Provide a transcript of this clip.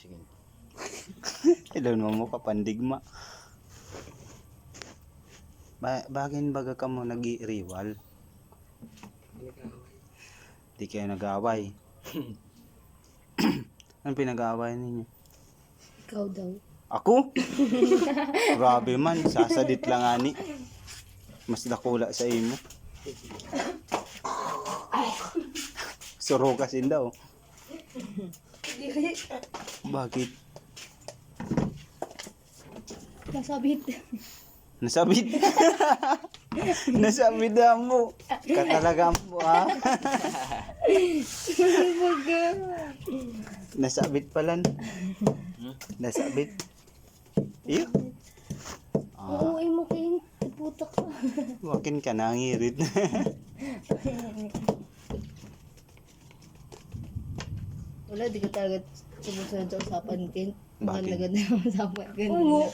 sige. Ilon mo kapandigma. Bagin baga ka mo nag-i-riwal. Di kayo nag-away. Anong pinag-aaway ninyo? Ikaw daw. Ako? Grabe man, sasadit lang ani. Mas dakula sa imo. Suro kasin daw. Bakit? Nasabit. Nasabit. Nasabit na mo. Katalaga mo ha. Nasabit pala. Nasabit. Iyo. Oo, ay makin. Putak ka. Wakin ka nangirit. Wala, di ka talaga sumusunod sa usapan, Ken. Mahal Bakit? na ganda yung usapan, Ken. Oo.